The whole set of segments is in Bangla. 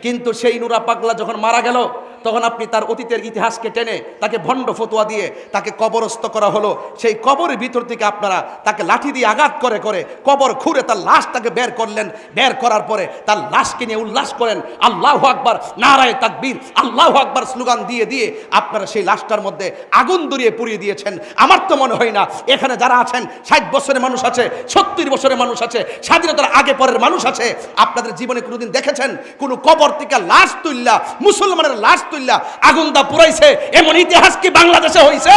কিন্তু সেই নুরা পাগলা যখন মারা গেল তখন আপনি তার অতীতের ইতিহাসকে টেনে তাকে ভণ্ড ফতোয়া দিয়ে তাকে কবরস্থ করা হলো। সেই কবরের ভিতর থেকে আপনারা তাকে লাঠি দিয়ে আঘাত করে করে কবর খুঁড়ে তার লাশটাকে বের করলেন। বের করার পরে তার লাশকে নিয়ে উল্লাস করেন, আল্লাহু আকবার, নারায়ে তাকবীর, আল্লাহু আকবার স্লোগান দিয়ে দিয়ে আপনারা সেই লাশটার মধ্যে আগুন ধরিয়ে পুড়িয়ে দিয়েছেন। আমার তো মনে হয় না এখানে যারা আছেন 60 বছরের মানুষ আছে, 70 বছরের মানুষ আছে, স্বাধীনতার আগে পরের মানুষ আছে, আপনাদের জীবনে কোনোদিন দেখেছেন কোন কবর থেকে লাশ তুললা, মুসলমানের লাশ তুললা আগুন দা পুরাইছে? এমন ইতিহাস কি বাংলাদেশে হইছে?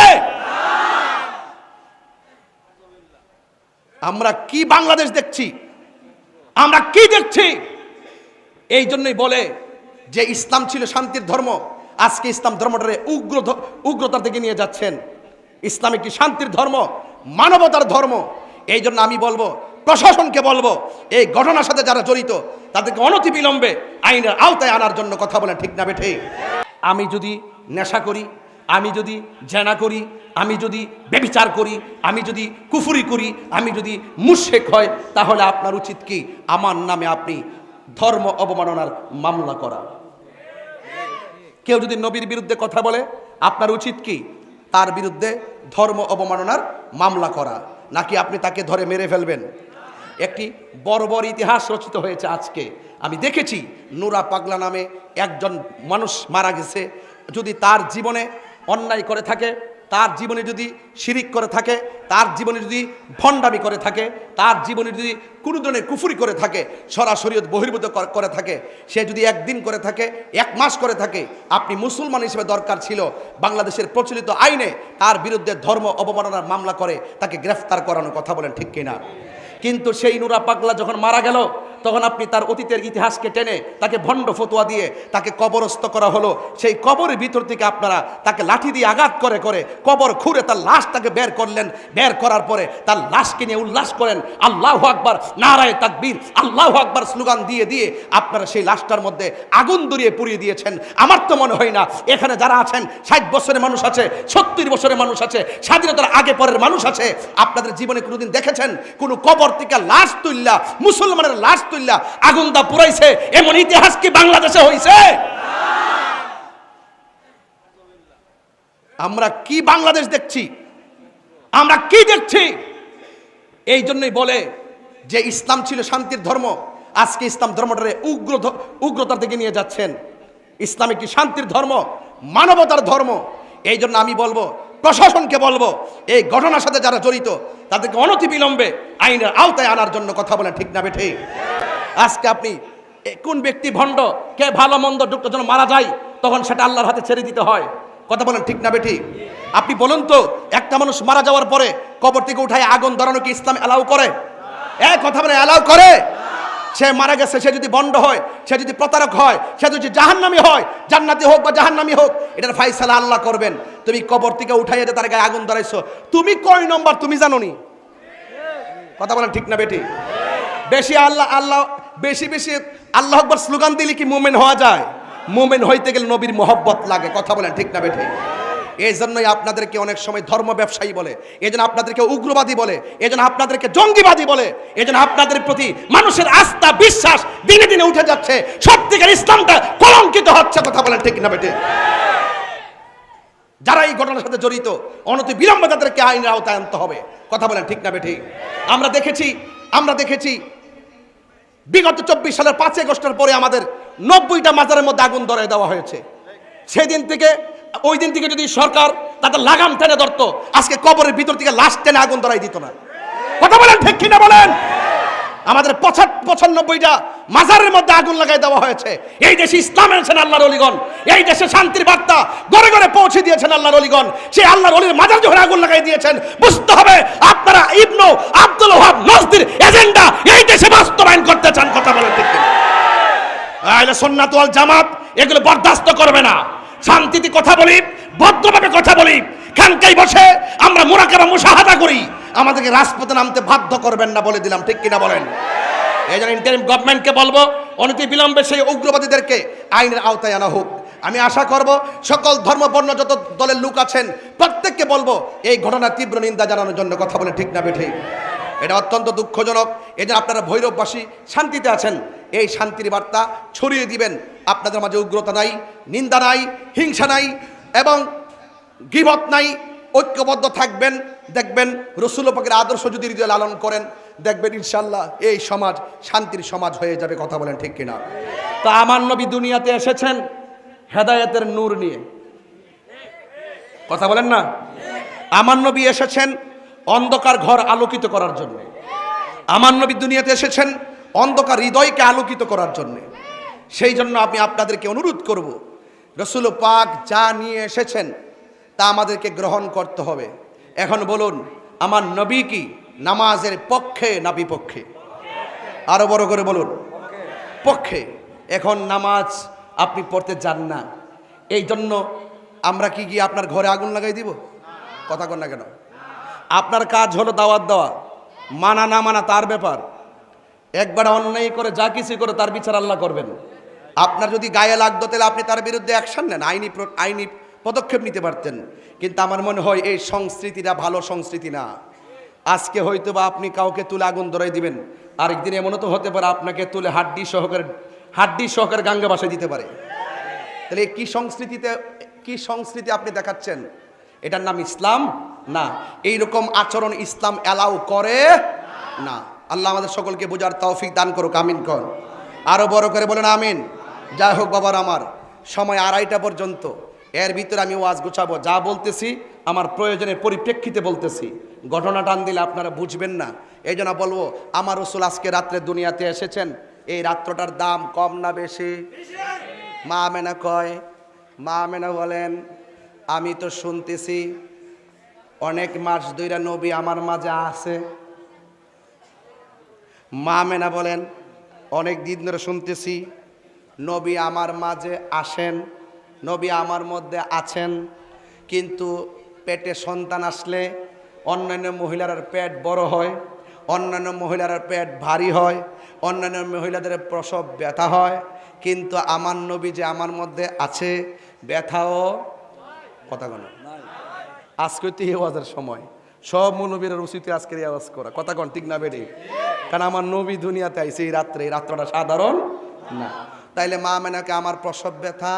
আমরা কি বাংলাদেশ দেখছি? আমরা কি দেখছি? এই জন্যই বলে যে ইসলাম ছিল শান্তির ধর্ম, আজকে ইসলাম ধর্মটারে উগ্রতার দিকে নিয়ে যাচ্ছেন। ইসলাম একটি শান্তির ধর্ম, মানবতার ধর্ম। এই জন্য আমি বলবো, প্রশাসনকে বলবো, এই ঘটনার সাথে যারা জড়িত তাদেরকে অনতিবিলম্বে আইনের আওতায় আনার জন্য কথা বলেন, ঠিক না বেঠে? আমি যদি নেশা করি, আমি যদি জেনা করি, আমি যদি ব্যভিচার করি, আমি যদি কুফরি করি, আমি যদি মুশরিক হয়, তাহলে আপনার উচিত কি আমার নামে আপনি ধর্ম অবমাননার মামলা করা? কেউ যদি নবীর বিরুদ্ধে কথা বলে আপনার উচিত কি তার বিরুদ্ধে ধর্ম অবমাননার মামলা করা, নাকি আপনি তাকে ধরে মেরে ফেলবেন? একটি বর্বর ইতিহাস রচিত হয়েছে আজকে। আমি দেখেছি নুরা পাগলা নামে একজন মানুষ মারা গেছে। যদি তার জীবনে অন্যায় করে থাকে, তার জীবনে যদি শিরিক করে থাকে, তার জীবনে যদি ভণ্ডামি করে থাকে, তার জীবনে যদি কোনো ধরনের কুফরি করে থাকে, শরীয়ত বহির্ভূত করে থাকে, সে যদি একদিন করে থাকে, 1 মাস করে থাকে, আপনি মুসলমান হিসেবে দরকার ছিল বাংলাদেশের প্রচলিত আইনে তার বিরুদ্ধে ধর্ম অবমাননার মামলা করে তাকে গ্রেফতার করানোর কথা বলেন, ঠিক কিনা? কিন্তু সেই নুরা পাগলা যখন মারা গেল তখন আপনি তার অতীতের ইতিহাসকে টেনে তাকে ভণ্ড ফতোয়া দিয়ে তাকে কবরস্থ করা হলো। সেই কবরের ভিতর থেকে আপনারা তাকে লাঠি দিয়ে আঘাত করে করে কবর খুঁড়ে তার লাশটাকে বের করলেন। বের করার পরে তার লাশকে নিয়ে উল্লাস করেন, আল্লাহু আকবার, নারায়ে তাকবীর, আল্লাহু আকবার স্লোগান দিয়ে দিয়ে আপনারা সেই লাশটার মধ্যে আগুন ধরিয়ে পুড়িয়ে দিয়েছেন। আমার তো মনে হয় না এখানে যারা আছেন 60 বছরের মানুষ আছে, 70 বছরের মানুষ আছে, স্বাধীনতার আগে পরের মানুষ আছে, আপনাদের জীবনে কোনোদিন দেখেছেন কোন কবর থেকে লাশ তুললা, মুসলমানের লাশ তুললা আগুন দা পুরাইছে? এমন ইতিহাস কি বাংলাদেশে হইছে? আমরা কি বাংলাদেশ দেখছি? আমরা কি দেখছি? এই জন্যই বলে যে ইসলাম ছিল শান্তির ধর্ম, আজকে ইসলাম ধর্মটারে উগ্রতার দিকে নিয়ে যাচ্ছেন। ইসলাম একটি শান্তির ধর্ম, মানবতার ধর্ম। এই জন্য আমি বলবো, প্রশাসনকে বলবো, এই ঘটনার সাথে যারা জড়িত তাদেরকে অনতিবিলম্বে আইনের আওতায় আনার জন্য কথা বলেন, ঠিক না বেঠে? আজকে আপনি কোন ব্যক্তি ভণ্ড, কে ভালো মন্দ ডুক্ত যখন মারা যায় তখন সেটা আল্লাহর হাতে ছেড়ে দিতে হয়, কথা বলেন, ঠিক না বেঠি? আপনি বলুন তো, একটা মানুষ মারা যাওয়ার পরে কবর থেকে উঠায় আগুন ধরানো কি ইসলাম অ্যালাউ করে? কথা বলে অ্যালাউ করে? সে মারা গেছে, সে যদি ভণ্ড হয়, সে যদি প্রতারক হয়, সে যদি জাহান্নামী হয়, জান্নাতি হোক বা জাহান্নামী হোক, এটার ফায়সালা আল্লাহ করবেন। তুমি কবর থেকে উঠাইয়া যে তার গায়ে আগুন ধরাইছো, তুমি কয় নম্বর তুমি জানো নি? কথা বলেন, ঠিক না বেটি? বেশি বেশি আল্লাহ আকবার স্লোগান দিলে কি মুমিন হওয়া যায়? মুমিন হইতে গেলে নবীর মোহব্বত লাগে, কথা বলেন, ঠিক না বেটি? এই জন্যই আপনাদেরকে অনেক সময় ধর্ম ব্যবসায়ী বলে, এই জন্য আপনাদেরকে উগ্রবাদী বলে, এই জন্য আপনাদেরকে জঙ্গিবাদী বলে, এই জন্য আপনাদের প্রতি মানুষের আস্থা বিশ্বাস দিনে দিনে উঠে যাচ্ছে, সত্যিকার ইসলামটা কলঙ্কিত হচ্ছে, কথা বলেন, ঠিক না বেটি? যারা এই ঘটনার সাথে জড়িত অনতিবিলম্বে তাদেরকে আইনের আওতায় আনতে হবে, কথা বলেন, ঠিক না বেটি? আমরা দেখেছি বিগত 24 সালের 5 আগস্টের পরে আমাদের 90টা মাজারের মধ্যে আগুন ধরায় দেওয়া হয়েছে। সেদিন থেকে ওই দিন থেকে যদি সরকার তাদের লাগাম টেনে ধরতো, আজকে কবরের ভিতর থেকে লাশ টেনে আগুন ধরাই দিত না, কথা বলেন, ঠিক কিনা বলেন? আমাদের 95টা মাজারের মধ্যে আগুন লাগাই দেওয়া হয়েছে। এই দেশে ইসলাম এনেছেন আল্লাহর ওলিগণ, এই দেশে শান্তির বার্তা ঘরে ঘরে পৌঁছে দিয়েছেন আল্লাহর ওলিগণ। সেই আল্লাহর ওলির মাজার যখন আগুন লাগাই দিয়েছেন, বুঝতে হবে আপনারা ইবনু আব্দুল ওয়াহাব নজদির এজেন্ডা এই দেশে বাস্তবায়ন করতে চান, কথা বলেন, ঠিক কিনা? আহলে সুন্নাত ওয়াল জামাত এগুলো বরদাস্ত করবে না। শান্তিতে কথা বলি, ভদ্রভাবে কথা বলি, খানকায় বসে আমরা মুরাকাবা মুশাহাদা করি, আমাদেরকে রাজপথে নামতে বাধ্য করবেন না, বলে দিলাম, ঠিক কিনা বলেন? এই জন্য ইন্টারিম গভর্নমেন্টকে বলবো, অনতিবিলম্বে সেই উগ্রবাদীদেরকে আইনের আওতায় আনা হোক। আমি আশা করব সকল ধর্মবর্ণ যত দলের লোক আছেন প্রত্যেককে বলবো এই ঘটনার তীব্র নিন্দা জানানোর জন্য, কথা বলে, ঠিক না বেঠে? এটা অত্যন্ত দুঃখজনক। এই যে আপনারা ভৈরববাসী শান্তিতে আছেন, এই শান্তির বার্তা ছড়িয়ে দিবেন। আপনাদের মাঝে উগ্রতা নাই, নিন্দা নাই, হিংসা নাই এবং গীবত নাই। ঐক্যবদ্ধ থাকবেন, দেখবেন রসুল পাকের আদর্শ যদি হৃদয়ে লালন করেন, দেখবেন ইনশাল্লাহ এই সমাজ শান্তির সমাজ হয়ে যাবে। কথা বলেন ঠিক কিনা? তা আমার নবী দুনিয়াতে এসেছেন হেদায়েতের নূর নিয়ে। কথা বলেন না? আমার নবী এসেছেন অন্ধকার ঘর আলোকিত করার জন্য। আমার নবী দুনিয়াতে এসেছেন অন্ধকার হৃদয়কে আলোকিত করার জন্য। সেই জন্য আমি আপনাদেরকে অনুরোধ করব, রসুল পাক যা নিয়ে এসেছেন তা আমাদেরকে গ্রহণ করতে হবে। এখন বলুন, আমার নবী কি নামাজের পক্ষে না বিপক্ষে? আরো বড় করে বলুন, পক্ষে। এখন নামাজ আপনি পড়তে যান না, এই জন্য আমরা কি গিয়ে আপনার ঘরে আগুন লাগাই দিব? কথা কন না কেন? আপনার কাজ হলো দাওয়াত দেওয়া, মানা না মানা তার ব্যাপার। একবার অন্যায় করে যা কিছু করে তার বিচার আল্লাহ করবেন। আপনার যদি গায়ে লাগতো তাহলে আপনি তার বিরুদ্ধে অ্যাকশন নেন, আইনি পদক্ষেপ নিতে পারতেন। কিন্তু আমার মনে হয় এই সংস্কৃতিটা ভালো সংস্কৃতি না। আজকে হয়তো বা আপনি কাউকে তুলে আগুন ধরাই দিবেন, আরেকদিন এমনও তো হতে পারে আপনাকে তুলে হাড্ডি সহকারে গাঙ্গা বাসায় দিতে পারে। তাহলে কি সংস্কৃতি আপনি দেখাচ্ছেন? এটার নাম ইসলাম না। এইরকম আচরণ ইসলাম অ্যালাউ করে না। আল্লাহ আমাদের সকলকে বোঝার তৌফিক দান করুক। আমিন কর। আরো বড় করে বলেন আমিন। যাই হোক বাবার, আমার সময় 2:30টা পর্যন্ত, এর ভিতরে আমি ওয়াজ গুছাবো। যা বলতেছি আমার প্রয়োজনের পরিপ্রেক্ষিতে বলতেছি, ঘটনা টান দিলে আপনারা বুঝবেন না। এই জন্য বলবো, আমার রসুল আজকে রাত্রে দুনিয়াতে এসেছেন, এই রাত্রটার দাম কম না বেশি? মা আমেনা কয়, মা আমেনা বলেন, আমি তো শুনতেছি অনেক মাস ধইরা নবী আমার মাঝে আছে। মা আমেনা বলেন, অনেক দিন ধরে শুনতেছি নবী আমার মাঝে আসেন, নবী আমার মধ্যে আছেন, কিন্তু পেটে সন্তান আসলে অন্যান্য মহিলার পেট বড় হয়, অন্যান্য মহিলার পেট ভারী হয়, অন্যান্য মহিলাদের প্রসব ব্যথা হয়, কিন্তু আমার নবী যে আমার মধ্যে আছে ব্যথাও কথা কন। আজকে তো এই আওয়াজের সময়, সব নবীর উচিত আজকের এই আওয়াজ করা। কথা কন ঠিক না বেড়ে? কারণ আমার নবী দুনিয়াতে আইছে এই রাত্রে, এই রাত্রটা সাধারণ না। তাইলে মা মেনাকে আমার প্রসব ব্যথা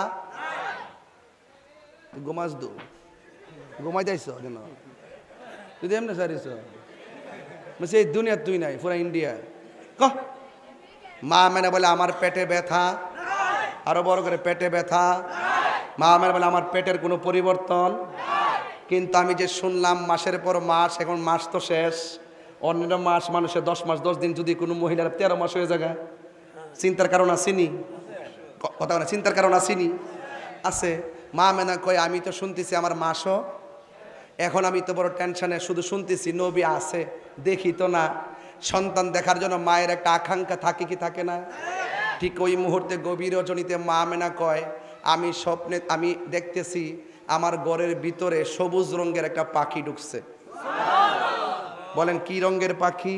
ঘুমাস দু ঘুমাই যাইছ কেন? তুই এমনি সারিস এই দুনিয়া তুই নাই, পুরা ইন্ডিয়া। কহ মা মেনা বলে আমার পেটে ব্যথা, আরো বড় করে পেটে ব্যথা। মা মেনা বলে আমার পেটের কোনো পরিবর্তন। কিন্তু আমি যে শুনলাম মাসের পর মাস, এখন মাস তো শেষ, অন্যান্য মাস মানুষের 10 মাস 10 দিন, যদি কোনো মহিলার 13 মাস হয়ে যায়, চিন্তার কারণ আসেনি? কথা বলে চিন্তার কারণ আসেনি? আছে। মা মেনা কয়, আমি তো শুনতেছি আমার মাসও, এখন আমি তো বড় টেনশনে, শুধু শুনতেছি নবী আছে, দেখি তো না। সন্তান দেখার জন্য মায়ের একটা আকাঙ্ক্ষা থাকে কি থাকে না? ঠিক ওই মুহূর্তে গভীর রজনীতে মা মেনা কয়, আমি স্বপ্নে আমি দেখতেছি আমার ঘরের ভিতরে সবুজ রঙের একটা পাখি ঢুকছে। বলেন কি রঙের পাখি?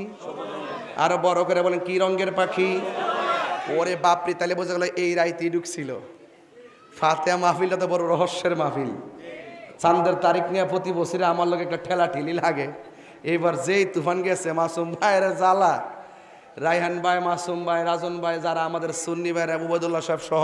আরো বড় করে বলেন কি রঙের পাখি? ওরে বাপরে, তাহলে বোঝা গেল এই রাইতেই ঢুকছিল। ফাতেহা মাহফিলটা তো বড় রহস্যের মাহফিল। চাঁদের তারিখ নিয়ে প্রতি বছরে আমার লোক একটা ঠেলা ঠেলি লাগে। এবার যেই তুফান গেছে, মাসুম ভাইয়ের জ্বালা, রায়হান ভাই, মাসুম ভাই, রাজন ভাই, যারা আমাদের সুন্নি ভাইরা, উবাইদুল্লাহ সাহেব সহ